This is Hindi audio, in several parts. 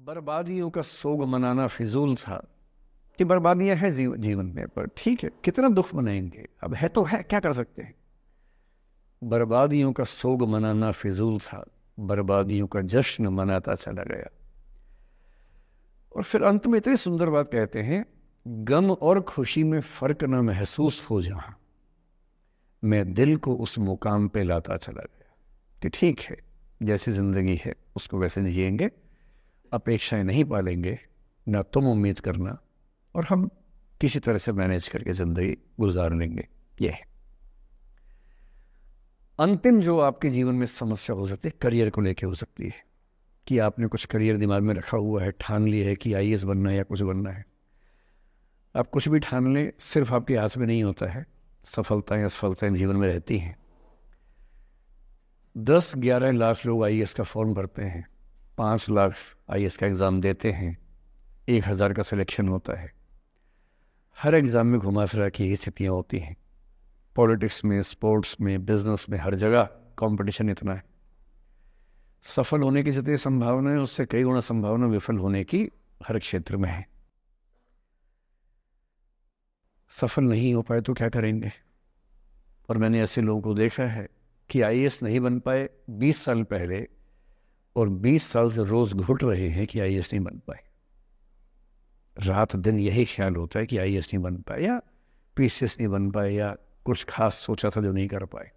बर्बादियों का सोग मनाना फिजूल था कि बर्बादियां हैं जीवन में, पर ठीक है, कितना दुख मनाएंगे, अब है तो है, क्या कर सकते हैं। बर्बादियों का सोग मनाना फिजूल था, बर्बादियों का जश्न मनाता चला गया। और फिर अंत में इतनी सुंदर बात कहते हैं, गम और खुशी में फर्क न महसूस हो जहां, मैं दिल को उस मुकाम पे लाता चला गया कि ठीक है, जैसी जिंदगी है उसको वैसे जिएंगे, अपेक्षाएं नहीं पालेंगे, ना तुम उम्मीद करना, और हम किसी तरह से मैनेज करके जिंदगी गुजार लेंगे। ये है अंतिम जो आपके जीवन में समस्या हो सकती है, करियर को लेके हो सकती है कि आपने कुछ करियर दिमाग में रखा हुआ है, ठान लिया है कि आईएएस बनना है या कुछ बनना है। आप कुछ भी ठान लें, सिर्फ आपके हाथ में नहीं होता है। सफलताएं असफलताएं जीवन में रहती हैं। 10-11 लाख लोग आईएएस का फॉर्म भरते हैं, 5 लाख आईएएस का एग्ज़ाम देते हैं, 1000 का सिलेक्शन होता है। हर एग्ज़ाम में घुमा फिरा की यही स्थितियाँ होती हैं। पॉलिटिक्स में, स्पोर्ट्स में, बिजनेस में, हर जगह कंपटीशन इतना है। सफल होने की जितनी संभावना है उससे कई गुना संभावना विफल होने की हर क्षेत्र में है। सफल नहीं हो पाए तो क्या करेंगे। और मैंने ऐसे लोगों को देखा है कि आईएएस नहीं बन पाए 20 साल पहले, और 20 साल से रोज घुट रहे हैं कि आईएएस नहीं बन पाए। रात दिन यही ख्याल होता है कि आईएएस नहीं बन पाए, या पीसीएस नहीं बन पाए, या कुछ खास सोचा था जो नहीं कर पाए।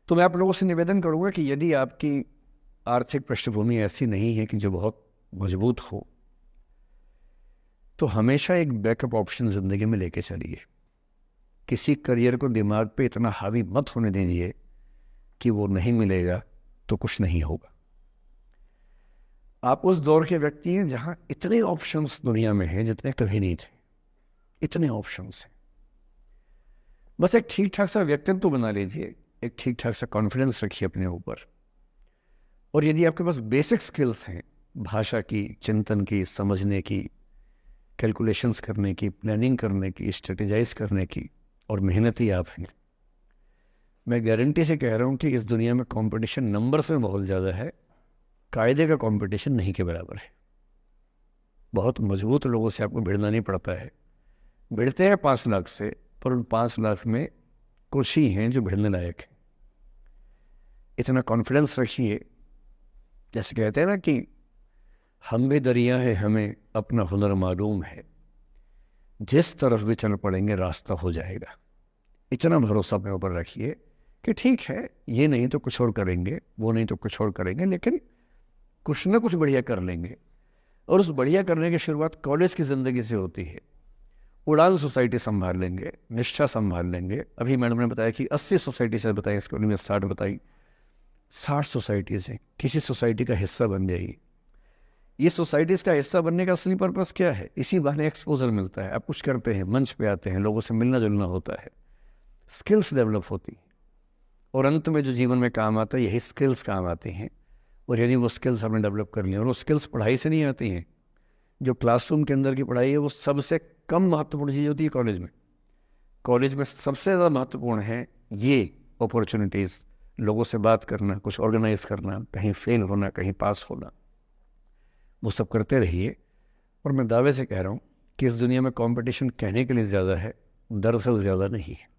तो मैं आप लोगों से निवेदन करूंगा कि यदि आपकी आर्थिक पृष्ठभूमि ऐसी नहीं है कि जो बहुत मजबूत हो, तो हमेशा एक बैकअप ऑप्शन जिंदगी में लेके चलिए। किसी करियर को दिमाग पे इतना हावी मत होने दीजिए कि वो नहीं मिलेगा तो कुछ नहीं होगा। आप उस दौर के व्यक्ति हैं जहां इतने ऑप्शंस दुनिया में हैं जितने कभी नहीं थे। इतने ऑप्शंस हैं। बस एक ठीक ठाक सा व्यक्तित्व बना लीजिए, एक ठीक ठाक सा कॉन्फिडेंस रखिए अपने ऊपर। और यदि आपके पास बेसिक स्किल्स हैं, भाषा की, चिंतन की, समझने की, कैलकुलेशंस करने की, प्लानिंग करने की, स्ट्रेटेजाइज करने की, और मेहनती आप हैं, मैं गारंटी से कह रहा हूं कि इस दुनिया में कंपटीशन नंबर्स में बहुत ज़्यादा है, कायदे का कंपटीशन नहीं के बराबर है। बहुत मजबूत लोगों से आपको भिड़ना नहीं पड़ता है। भिड़ते हैं 5 लाख से, पर उन 5 लाख में कुछ ही हैं जो भिड़ने लायक हैं। इतना कॉन्फिडेंस रखिए। जैसे कहते हैं ना कि हम भी दरिया है, हमें अपना हुनर मालूम है, जिस तरफ भी चल पड़ेंगे रास्ता हो जाएगा। इतना भरोसा अपने ऊपर रखिए कि ठीक है, ये नहीं तो कुछ और करेंगे, वो नहीं तो कुछ और करेंगे, लेकिन कुछ ना कुछ बढ़िया कर लेंगे। और उस बढ़िया करने की शुरुआत कॉलेज की ज़िंदगी से होती है। उड़ान सोसाइटी संभाल लेंगे, निष्ठा संभाल लेंगे। अभी मैडम ने बताया कि 80 सोसाइटी से बताई, इसके में 60 बताई। 60 सोसाइटीज़ हैं, किसी सोसाइटी का हिस्सा बन जाइए। ये सोसाइटीज़ का हिस्सा बनने का असली पर्पस क्या है? इसी बहाने एक्सपोजर मिलता है, आप कुछ करते हैं, मंच पे आते हैं, लोगों से मिलना जुलना होता है, स्किल्स डेवलप होती हैं, और अंत में जो जीवन में काम आता है यही स्किल्स काम आती हैं। और यदि वो स्किल्स हमने डेवलप कर लिए, और वो स्किल्स पढ़ाई से नहीं आती हैं। जो क्लासरूम के अंदर की पढ़ाई है वो सबसे कम महत्वपूर्ण चीज़ होती है कॉलेज में। कॉलेज में सबसे ज़्यादा महत्वपूर्ण है ये अपॉर्चुनिटीज़, लोगों से बात करना, कुछ ऑर्गेनाइज करना, कहीं फेल होना, कहीं पास होना, वो सब करते रहिए। और मैं दावे से कह रहा हूँ कि इस दुनिया में कंपटीशन कहने के लिए ज़्यादा है, दरअसल ज़्यादा नहीं है।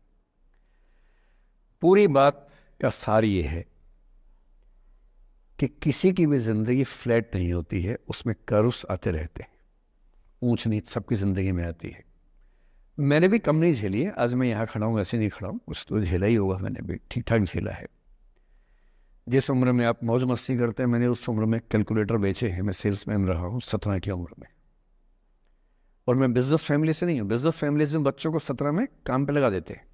पूरी बात का सार ये है कि किसी की भी ज़िंदगी फ्लैट नहीं होती है, उसमें कर्व्स आते रहते हैं, ऊंच नीच सबकी ज़िंदगी में आती है। मैंने भी कम नहीं झेली है। आज मैं यहाँ खड़ा हूँ, ऐसे नहीं खड़ा हूँ, कुछ तो झेला ही होगा, मैंने भी ठीक ठाक झेला है। जिस उम्र में आप मौज मस्ती करते हैं, मैंने उस उम्र में कैलकुलेटर बेचे हैं। मैं सेल्समैन रहा हूँ 17 की उम्र में। और मैं बिजनेस फैमिली से नहीं हूँ। बिजनेस फैमिलीज में बच्चों को 17 में काम पे लगा देते हैं।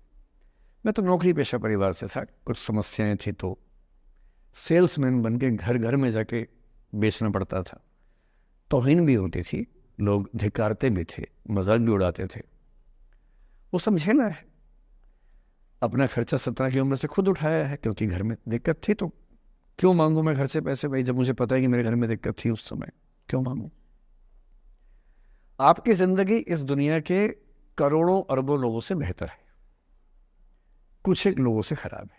मैं तो नौकरी पेशा परिवार से था, कुछ समस्याएं थी तो सेल्समैन बन के घर घर में जाके बेचना पड़ता था। तौहीन भी होती थी, लोग धिक्कारते भी थे, मजाक भी उड़ाते थे। वो समझे ना है, अपना खर्चा 17 की उम्र से खुद उठाया है, क्योंकि घर में दिक्कत थी। तो क्यों मांगू मैं घर से पैसे भाई, जब मुझे पता है कि मेरे घर में दिक्कत थी उस समय, क्यों मांगू। आपकी जिंदगी इस दुनिया के करोड़ों अरबों लोगों से बेहतर है, कुछ एक लोगों से खराब है।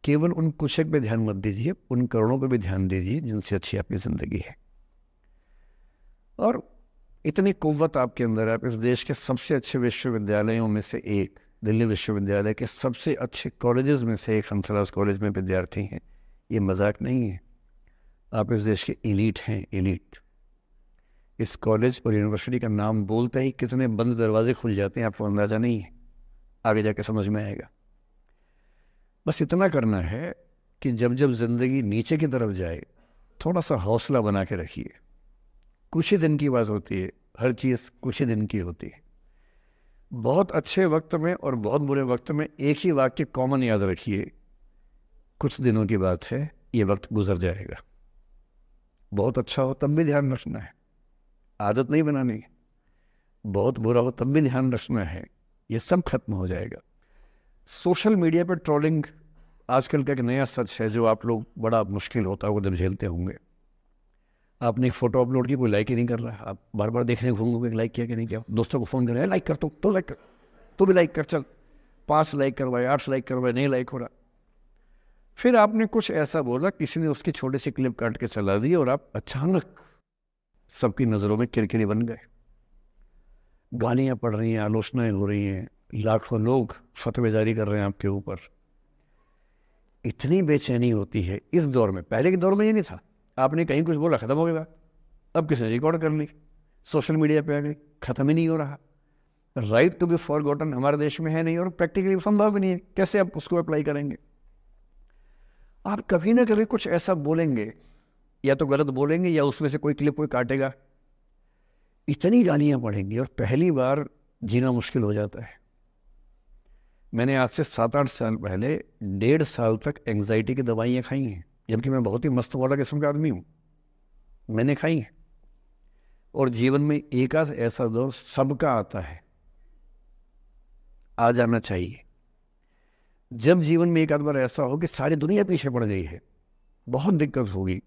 केवल उन कुछ एक पे ध्यान मत दीजिए, उन करोड़ों पे भी ध्यान दीजिए जिनसे अच्छी आपकी ज़िंदगी है। और इतनी कुव्वत आपके अंदर है, आप इस देश के सबसे अच्छे विश्वविद्यालयों में से एक, दिल्ली विश्वविद्यालय के सबसे अच्छे कॉलेजेस में से एक हंसराज कॉलेज में विद्यार्थी हैं। ये मजाक नहीं है, आप इस देश के एलीट हैं, एलीट। इस कॉलेज और यूनिवर्सिटी का नाम बोलते ही कितने बंद दरवाजे खुल जाते हैं आपको अंदाज़ा नहीं है, आगे जाके समझ में आएगा। बस इतना करना है कि जब जब ज़िंदगी नीचे की तरफ जाए थोड़ा सा हौसला बना के रखिए। कुछ ही दिन की बात होती है, हर चीज़ कुछ ही दिन की होती है। बहुत अच्छे वक्त में और बहुत बुरे वक्त में एक ही वाक्य कॉमन याद रखिए, कुछ दिनों की बात है, ये वक्त गुजर जाएगा। बहुत अच्छा हो तब भी ध्यान रखना है, आदत नहीं बनानी। बहुत बुरा हो तब भी ध्यान रखना है, ये सब खत्म हो जाएगा। सोशल मीडिया पर ट्रोलिंग आजकल का एक नया सच है जो आप लोग बड़ा मुश्किल होता है उधर झेलते होंगे। आपने एक फ़ोटो अपलोड की, कोई लाइक ही नहीं कर रहा, आप बार बार देखने घूमोगे लाइक किया कि नहीं किया। दोस्तों को फ़ोन करें, लाइक कर तो लाइक कर, तो भी लाइक कर, चल 5 लाइक करवाए, 8 लाइक करवाए, नहीं लाइक हो रहा। फिर आपने कुछ ऐसा बोला, किसी ने उसकी छोटी सी क्लिप काट के चला दी और आप अचानक सबकी नज़रों में किरकिरी बन गए। गालियाँ पड़ रही हैं, आलोचनाएं हो रही हैं, लाखों लोग फतवे जारी कर रहे हैं आपके ऊपर। इतनी बेचैनी होती है इस दौर में। पहले के दौर में ये नहीं था, आपने कहीं कुछ बोला खत्म हो गया। अब किसी ने रिकॉर्ड कर ली, सोशल मीडिया पे आ गई, खत्म ही नहीं हो रहा। राइट टू बी फॉरगॉटन हमारे देश में है नहीं और प्रैक्टिकली संभव भी नहीं है। कैसे आप उसको अप्लाई करेंगे? आप कभी ना कभी कुछ ऐसा बोलेंगे, या तो गलत बोलेंगे या उसमें से कोई क्लिप कोई काटेगा। इतनी गालियां पड़ेंगी और पहली बार जीना मुश्किल हो जाता है। मैंने आज से 7-8 साल पहले 1.5 साल तक एंग्जाइटी की दवाइयाँ खाई हैं, जबकि मैं बहुत ही मस्त वाला किस्म का आदमी हूँ, मैंने खाई हैं। और जीवन में एक आध ऐसा दौर सबका आता है, आ जाना चाहिए। जब जीवन में एक आध बार ऐसा हो कि सारी दुनिया पीछे पड़ गई है, बहुत दिक्कत होगी,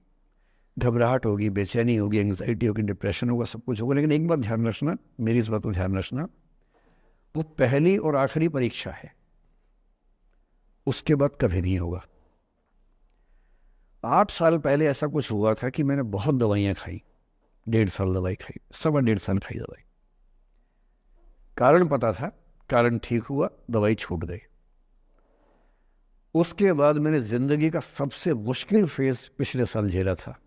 घबराहट होगी, बेचैनी होगी, एंग्जाइटी होगी, डिप्रेशन होगा, सब कुछ होगा। लेकिन एक बात ध्यान रखना, मेरी इस बात को ध्यान रखना, वो पहली और आखिरी परीक्षा है, उसके बाद कभी नहीं होगा। 8 साल पहले ऐसा कुछ हुआ था कि मैंने बहुत दवाइयाँ खाई, 1.5 साल दवाई खाई, 1.25 साल खाई दवाई। कारण पता था, कारण ठीक हुआ, दवाई छूट गई। उसके बाद मैंने ज़िंदगी का सबसे मुश्किल फेज़ पिछले साल झेला था,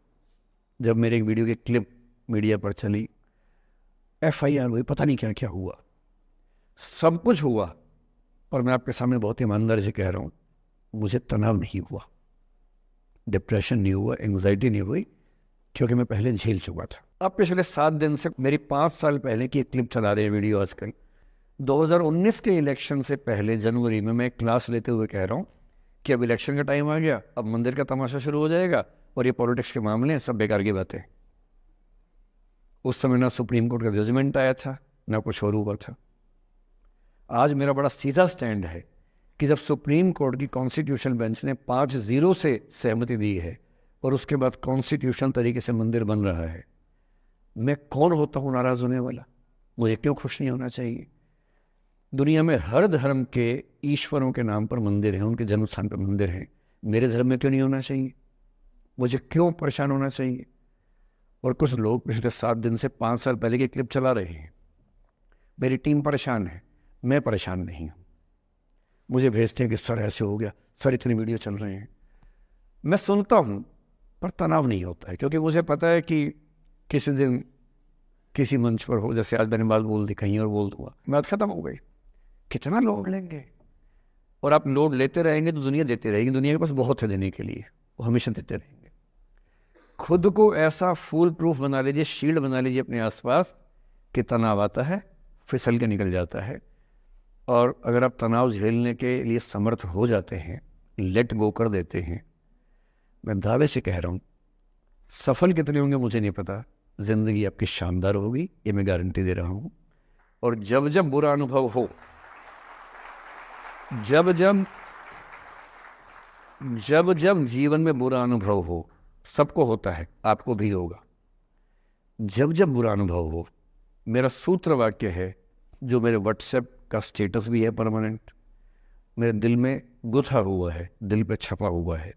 जब मेरे एक वीडियो की क्लिप मीडिया पर चली, FIR हुई, पता नहीं क्या क्या हुआ, सब कुछ हुआ। और मैं आपके सामने बहुत ईमानदारी से कह रहा हूँ, मुझे तनाव नहीं हुआ, डिप्रेशन नहीं हुआ, एंग्जाइटी नहीं हुई, क्योंकि मैं पहले झेल चुका था। अब पिछले 7 दिन से मेरी 5 साल पहले की एक क्लिप चला रहे हैं वीडियो आजकल। 2019 के इलेक्शन से पहले जनवरी में मैं एक क्लास लेते हुए कह रहा हूँ कि अब इलेक्शन का टाइम आ गया, अब मंदिर का तमाशा शुरू हो जाएगा और ये पॉलिटिक्स के मामले हैं, सब बेकार की बातें। उस समय ना सुप्रीम कोर्ट का जजमेंट आया था, ना कुछ और हुआ था। आज मेरा बड़ा सीधा स्टैंड है कि जब सुप्रीम कोर्ट की कॉन्स्टिट्यूशन बेंच ने 5-0 से सहमति दी है और उसके बाद कॉन्स्टिट्यूशन तरीके से मंदिर बन रहा है, मैं कौन होता हूँ नाराज़ होने वाला? मुझे क्यों खुश नहीं होना चाहिए? दुनिया में हर धर्म के ईश्वरों के नाम पर मंदिर हैं, उनके जन्म स्थान पर मंदिर हैं, मेरे धर्म में क्यों नहीं होना चाहिए? मुझे क्यों परेशान होना चाहिए? और कुछ लोग पिछले 7 दिन से 5 साल पहले की क्लिप चला रहे हैं। मेरी टीम परेशान है, मैं परेशान नहीं हूँ। मुझे भेजते हैं कि सर ऐसे हो गया, सर इतने वीडियो चल रहे हैं। मैं सुनता हूँ पर तनाव नहीं होता है, क्योंकि मुझे पता है कि किसी दिन किसी मंच पर हो, जैसे आज मैंने बात बोल दी, कहीं और बोल दूंगा, बात खत्म हो गई। कितना लोड लेंगे? और आप लोड लेते रहेंगे तो दुनिया देती रहेगी। दुनिया के पास बहुत है देने के लिए, वो हमेशा देते रहेंगे। खुद को ऐसा फूल प्रूफ बना लीजिए, शील्ड बना लीजिए अपने आसपास कि तनाव आता है फिसल के निकल जाता है। और अगर आप तनाव झेलने के लिए समर्थ हो जाते हैं, लेट गो कर देते हैं, मैं दावे से कह रहा हूँ, सफल कितने होंगे मुझे नहीं पता, जिंदगी आपकी शानदार होगी, ये मैं गारंटी दे रहा हूँ। और जब जब बुरा अनुभव हो, जब जब जीवन में बुरा अनुभव हो, सबको होता है, आपको भी होगा। जब जब बुरा अनुभव हो, मेरा सूत्र वाक्य है, जो मेरे व्हाट्सएप का स्टेटस भी है परमानेंट, मेरे दिल में गुथा हुआ है, दिल पे छपा हुआ है।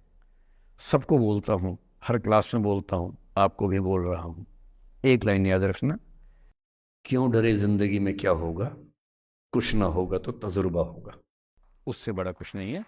सबको बोलता हूँ, हर क्लास में बोलता हूँ, आपको भी बोल रहा हूँ। एक लाइन याद रखना, क्यों डरे जिंदगी में क्या होगा, कुछ ना होगा तो तजुर्बा होगा। उससे बड़ा कुछ नहीं है।